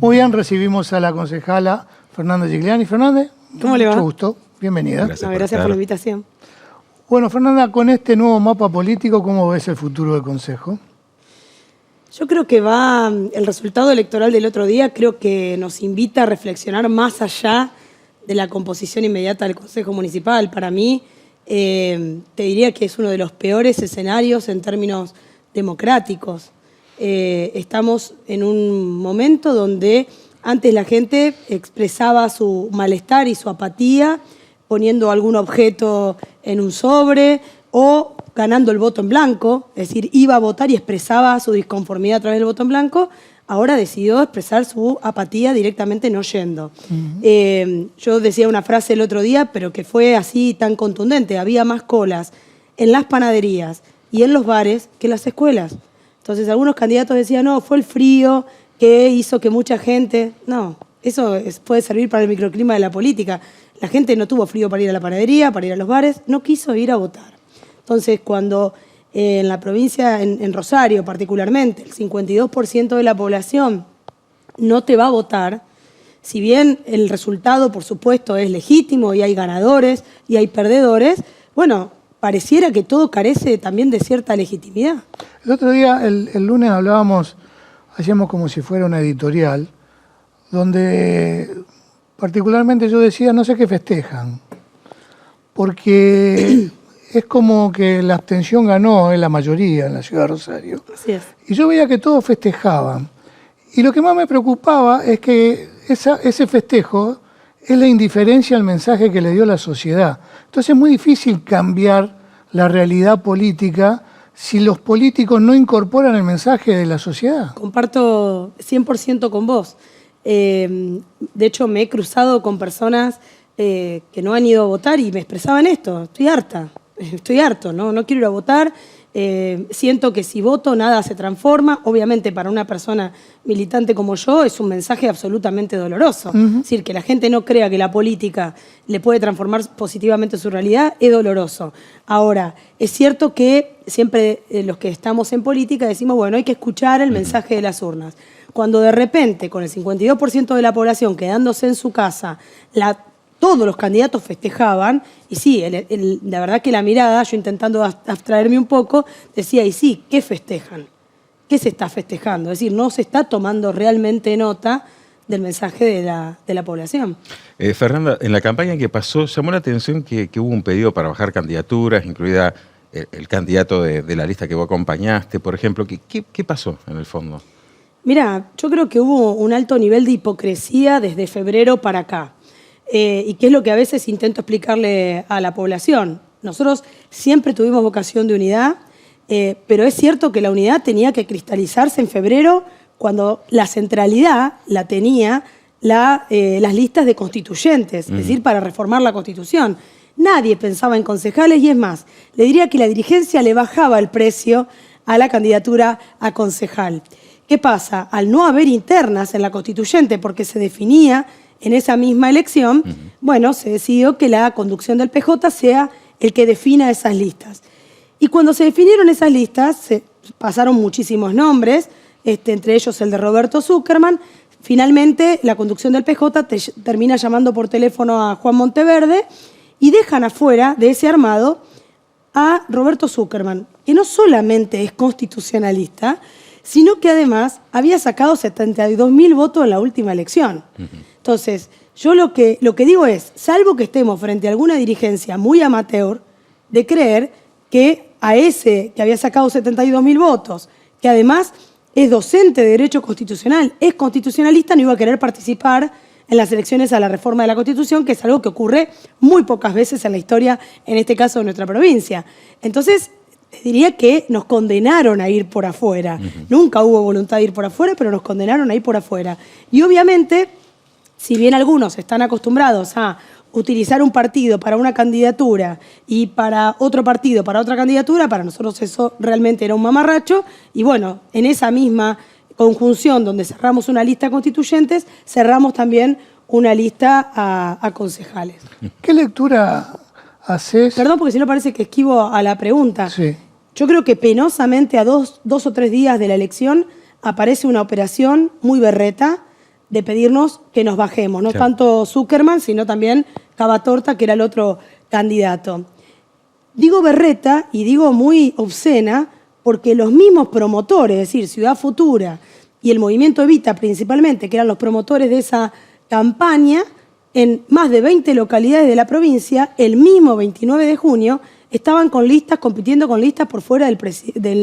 Muy bien, recibimos a la concejala Fernanda Gigliani. Fernández, ¿cómo le va? Mucho gusto, bienvenida. Gracias por la invitación. Bueno, Fernanda, con este nuevo mapa político, ¿cómo ves el futuro del Consejo? Yo creo que el resultado electoral del otro día creo que nos invita a reflexionar más allá de la composición inmediata del Consejo Municipal. Para mí, te diría que es uno de los peores escenarios en términos democráticos. Estamos en un momento donde antes la gente expresaba su malestar y su apatía poniendo algún objeto en un sobre o ganando el voto en blanco, es decir, iba a votar y expresaba su disconformidad a través del voto en blanco. Ahora decidió expresar su apatía directamente no yendo. Yo decía una frase el otro día, pero que fue así tan contundente. Había más colas en las panaderías y en los bares que en las escuelas. Entonces algunos candidatos decían, no, fue el frío que hizo que mucha gente... No, eso puede servir para el microclima de la política. La gente no tuvo frío para ir a la panadería, para ir a los bares, no quiso ir a votar. Entonces cuando en la provincia, en Rosario particularmente, el 52% de la población no te va a votar, si bien el resultado, por supuesto, es legítimo y hay ganadores y hay perdedores, bueno, pareciera que todo carece también de cierta legitimidad. El otro día, el lunes, hacíamos como si fuera una editorial, donde particularmente yo decía, no sé qué festejan, porque es como que la abstención ganó en la mayoría en la ciudad de Rosario. Así es. Y yo veía que todos festejaban. Y lo que más me preocupaba es que ese festejo es la indiferencia al mensaje que le dio la sociedad. Entonces es muy difícil cambiar la realidad política si los políticos no incorporan el mensaje de la sociedad. Comparto 100% con vos. De hecho, me he cruzado con personas que no han ido a votar y me expresaban esto. Estoy harto, ¿no? No quiero ir a votar. Siento que si voto nada se transforma. Obviamente para una persona militante como yo es un mensaje absolutamente doloroso. Es decir, que la gente no crea que la política le puede transformar positivamente su realidad es doloroso. Ahora, es cierto que siempre los que estamos en política decimos, bueno, hay que escuchar el mensaje de las urnas. Cuando de repente, con el 52% de la población quedándose en su casa, todos los candidatos festejaban, y sí, la verdad que la mirada, yo intentando abstraerme un poco, decía, y sí, ¿qué festejan? ¿Qué se está festejando? Es decir, no se está tomando realmente nota del mensaje de la población. Fernanda, en la campaña que pasó, llamó la atención que hubo un pedido para bajar candidaturas, incluida el candidato de la lista que vos acompañaste, por ejemplo. ¿Qué pasó en el fondo? Mira, yo creo que hubo un alto nivel de hipocresía desde febrero para acá. Y que es lo que a veces intento explicarle a la población. Nosotros siempre tuvimos vocación de unidad, pero es cierto que la unidad tenía que cristalizarse en febrero cuando la centralidad la tenía las listas de constituyentes, es decir, para reformar la Constitución. Nadie pensaba en concejales y es más, le diría que la dirigencia le bajaba el precio a la candidatura a concejal. ¿Qué pasa? Al no haber internas en la constituyente, porque se definía en esa misma elección, bueno, se decidió que la conducción del PJ sea el que defina esas listas. Y cuando se definieron esas listas, se pasaron muchísimos nombres, entre ellos el de Roberto Zuckerman. Finalmente, la conducción del PJ termina llamando por teléfono a Juan Monteverde y dejan afuera de ese armado a Roberto Zuckerman, que no solamente es constitucionalista, sino que además había sacado 72.000 votos en la última elección. Entonces, yo lo que digo es, salvo que estemos frente a alguna dirigencia muy amateur, de creer que a ese que había sacado 72.000 votos, que además es docente de Derecho Constitucional, es constitucionalista, no iba a querer participar en las elecciones a la reforma de la Constitución, que es algo que ocurre muy pocas veces en la historia, en este caso de nuestra provincia. Entonces, diría que nos condenaron a ir por afuera. Nunca hubo voluntad de ir por afuera, pero nos condenaron a ir por afuera. Y obviamente, si bien algunos están acostumbrados a utilizar un partido para una candidatura y para otro partido para otra candidatura, para nosotros eso realmente era un mamarracho. Y bueno, en esa misma conjunción donde cerramos una lista de constituyentes, cerramos también una lista a concejales. ¿Qué lectura haces? Perdón, porque si no parece que esquivo a la pregunta. Sí. Yo creo que penosamente a dos o tres días de la elección aparece una operación muy berreta de pedirnos que nos bajemos. No Claro. tanto Zuckerman, sino también Cavatorta, que era el otro candidato. Digo berreta y digo muy obscena porque los mismos promotores, es decir, Ciudad Futura y el Movimiento Evita principalmente, que eran los promotores de esa campaña, en más de 20 localidades de la provincia, el mismo 29 de junio, estaban con listas, compitiendo con listas por fuera del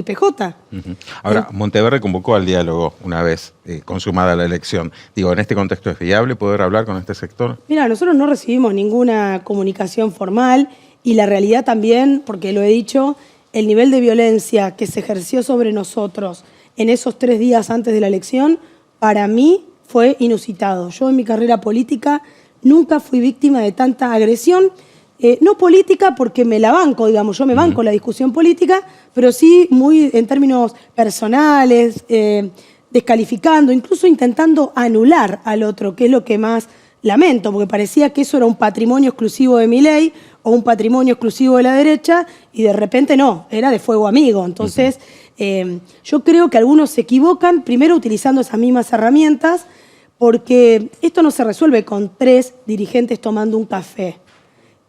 PJ. Ujú. Ahora, Monteverde convocó al diálogo una vez consumada la elección. Digo, ¿en este contexto es viable poder hablar con este sector? Mira, nosotros no recibimos ninguna comunicación formal y la realidad también, porque lo he dicho, el nivel de violencia que se ejerció sobre nosotros en esos 3 días antes de la elección, para mí fue inusitado. Yo en mi carrera política nunca fui víctima de tanta agresión, no política porque me la banco, digamos, yo me banco la discusión política, pero sí muy en términos personales, descalificando, incluso intentando anular al otro, que es lo que más lamento, porque parecía que eso era un patrimonio exclusivo de Milei o un patrimonio exclusivo de la derecha, y de repente no, era de fuego amigo. Entonces, yo creo que algunos se equivocan, primero utilizando esas mismas herramientas, porque esto no se resuelve con 3 dirigentes tomando un café.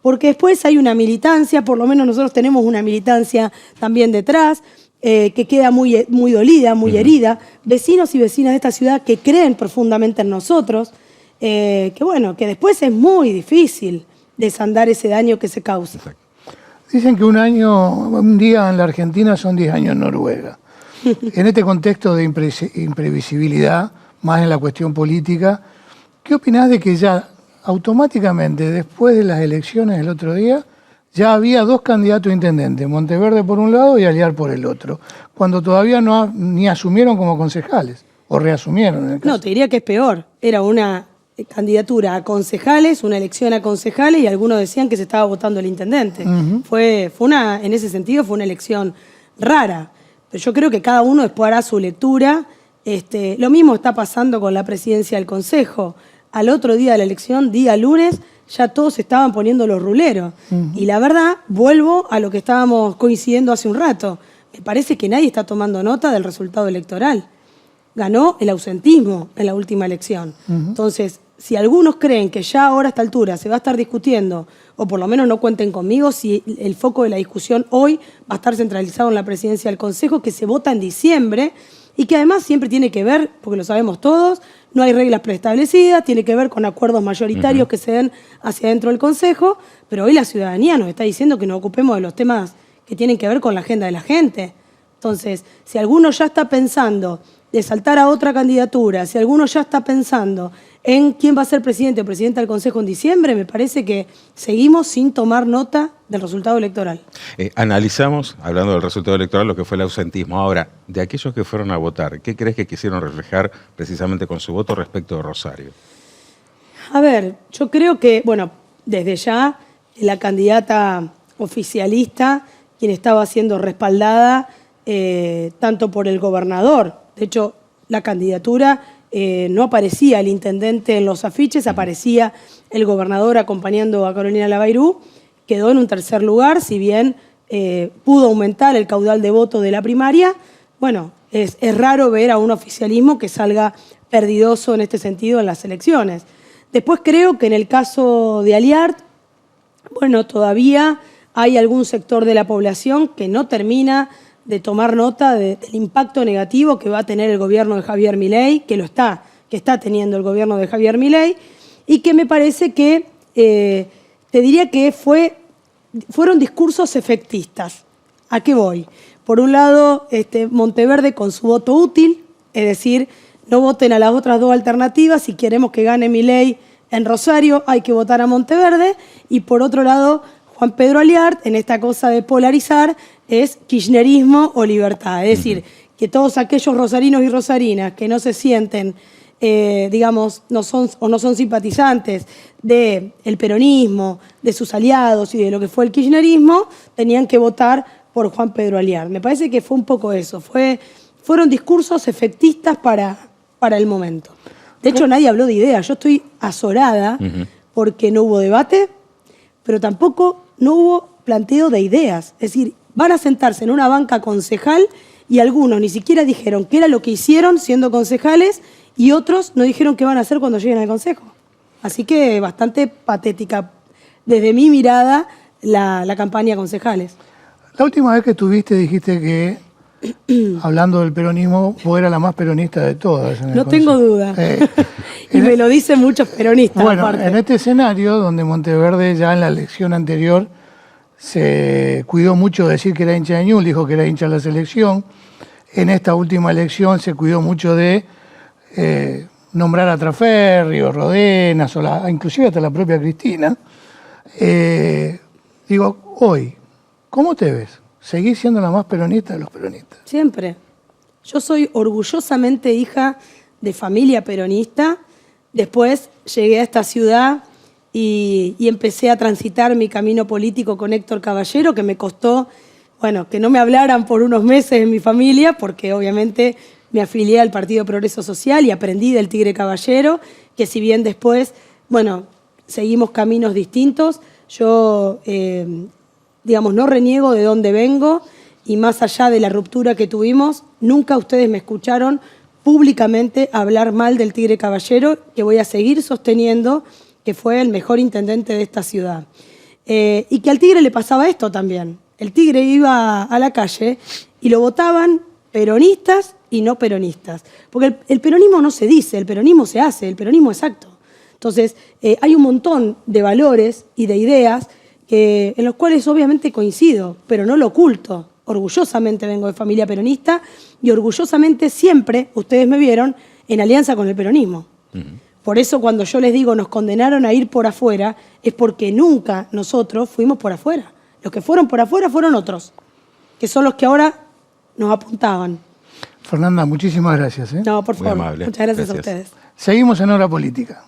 Porque después hay una militancia, por lo menos nosotros tenemos una militancia también detrás, que queda muy, muy dolida, muy herida. Vecinos y vecinas de esta ciudad que creen profundamente en nosotros, que bueno, que después es muy difícil desandar ese daño que se causa. Dicen que un día en la Argentina son 10 años en Noruega. En este contexto de imprevisibilidad, más en la cuestión política, ¿qué opinás de que ya automáticamente, después de las elecciones del otro día, ya había 2 candidatos a intendente, Monteverde por un lado y Aliar por el otro, cuando todavía ni asumieron como concejales, o reasumieron en el caso? No, te diría que es peor. Era una candidatura a concejales, una elección a concejales, y algunos decían que se estaba votando el intendente. En ese sentido, fue una elección rara. Pero yo creo que cada uno después hará su lectura. Lo mismo está pasando con la presidencia del Consejo. Al otro día de la elección, día lunes, ya todos estaban poniendo los ruleros. Y la verdad, vuelvo a lo que estábamos coincidiendo hace un rato. Me parece que nadie está tomando nota del resultado electoral. Ganó el ausentismo en la última elección. Entonces, si algunos creen que ya ahora a esta altura se va a estar discutiendo, o por lo menos no cuenten conmigo, si el foco de la discusión hoy va a estar centralizado en la presidencia del Consejo, que se vota en diciembre, y que además siempre tiene que ver, porque lo sabemos todos, no hay reglas preestablecidas, tiene que ver con acuerdos mayoritarios que se den hacia dentro del Consejo, pero hoy la ciudadanía nos está diciendo que nos ocupemos de los temas que tienen que ver con la agenda de la gente. Entonces, si alguno ya está pensando de saltar a otra candidatura, si alguno ya está pensando en quién va a ser presidente o presidenta del Consejo en diciembre, me parece que seguimos sin tomar nota del resultado electoral. Analizamos, hablando del resultado electoral, lo que fue el ausentismo. Ahora, de aquellos que fueron a votar, ¿qué crees que quisieron reflejar precisamente con su voto respecto de Rosario? A ver, yo creo que, bueno, desde ya la candidata oficialista, quien estaba siendo respaldada tanto por el gobernador, de hecho, la candidatura no aparecía el intendente en los afiches, aparecía el gobernador acompañando a Carolina Labairú, quedó en un tercer lugar, si bien pudo aumentar el caudal de voto de la primaria. Bueno, es raro ver a un oficialismo que salga perdidoso en este sentido en las elecciones. Después creo que en el caso de Aliart, bueno, todavía hay algún sector de la población que no termina de tomar nota del impacto negativo que va a tener el gobierno de Javier Milei, que está teniendo el gobierno de Javier Milei, y que me parece que, te diría que fueron discursos efectistas. ¿A qué voy? Por un lado, Monteverde con su voto útil, es decir, no voten a las otras 2 alternativas, si queremos que gane Milei en Rosario hay que votar a Monteverde, y por otro lado, Juan Pedro Aliart, en esta cosa de polarizar, es kirchnerismo o libertad. Es decir, que todos aquellos rosarinos y rosarinas que no se sienten, digamos, no son simpatizantes del peronismo, de sus aliados y de lo que fue el kirchnerismo, tenían que votar por Juan Pedro Aliart. Me parece que fue un poco eso. Fueron discursos efectistas para el momento. De hecho, nadie habló de ideas. Yo estoy azorada porque no hubo debate, pero tampoco no hubo planteo de ideas. Es decir, van a sentarse en una banca concejal y algunos ni siquiera dijeron qué era lo que hicieron siendo concejales y otros no dijeron qué van a hacer cuando lleguen al Consejo. Así que bastante patética, desde mi mirada, la campaña concejales. La última vez que estuviste dijiste que, hablando del peronismo, vos eras la más peronista de todas. En el No tengo Consejo. duda. Y me lo dicen muchos peronistas, Bueno, aparte. en este escenario, donde Monteverde ya en la elección anterior se cuidó mucho de decir que era hincha de Ñul, dijo que era hincha de la selección. En esta última elección se cuidó mucho de nombrar a Traferrio, Rodenas, inclusive hasta la propia Cristina. Digo, hoy, ¿cómo te ves? ¿Seguís siendo la más peronista de los peronistas? Siempre. Yo soy orgullosamente hija de familia peronista. Después llegué a esta ciudad y empecé a transitar mi camino político con Héctor Caballero, que me costó, bueno, que no me hablaran por unos meses en mi familia, porque obviamente me afilié al Partido Progreso Social y aprendí del Tigre Caballero, que si bien después, bueno, seguimos caminos distintos, yo, digamos, no reniego de dónde vengo y más allá de la ruptura que tuvimos, nunca ustedes me escucharon públicamente hablar mal del Tigre Caballero, que voy a seguir sosteniendo que fue el mejor intendente de esta ciudad. Y que al Tigre le pasaba esto también. El Tigre iba a la calle y lo votaban peronistas y no peronistas. Porque el peronismo no se dice, el peronismo se hace, el peronismo es acto. Entonces, hay un montón de valores y de ideas en los cuales obviamente coincido, pero no lo oculto. Orgullosamente vengo de familia peronista y orgullosamente siempre, ustedes me vieron, en alianza con el peronismo. Por eso cuando yo les digo nos condenaron a ir por afuera, es porque nunca nosotros fuimos por afuera. Los que fueron por afuera fueron otros, que son los que ahora nos apuntaban. Fernanda, muchísimas gracias. No, por favor. Muy amable. Muchas gracias a Gracias. ustedes. Seguimos en Hora Política.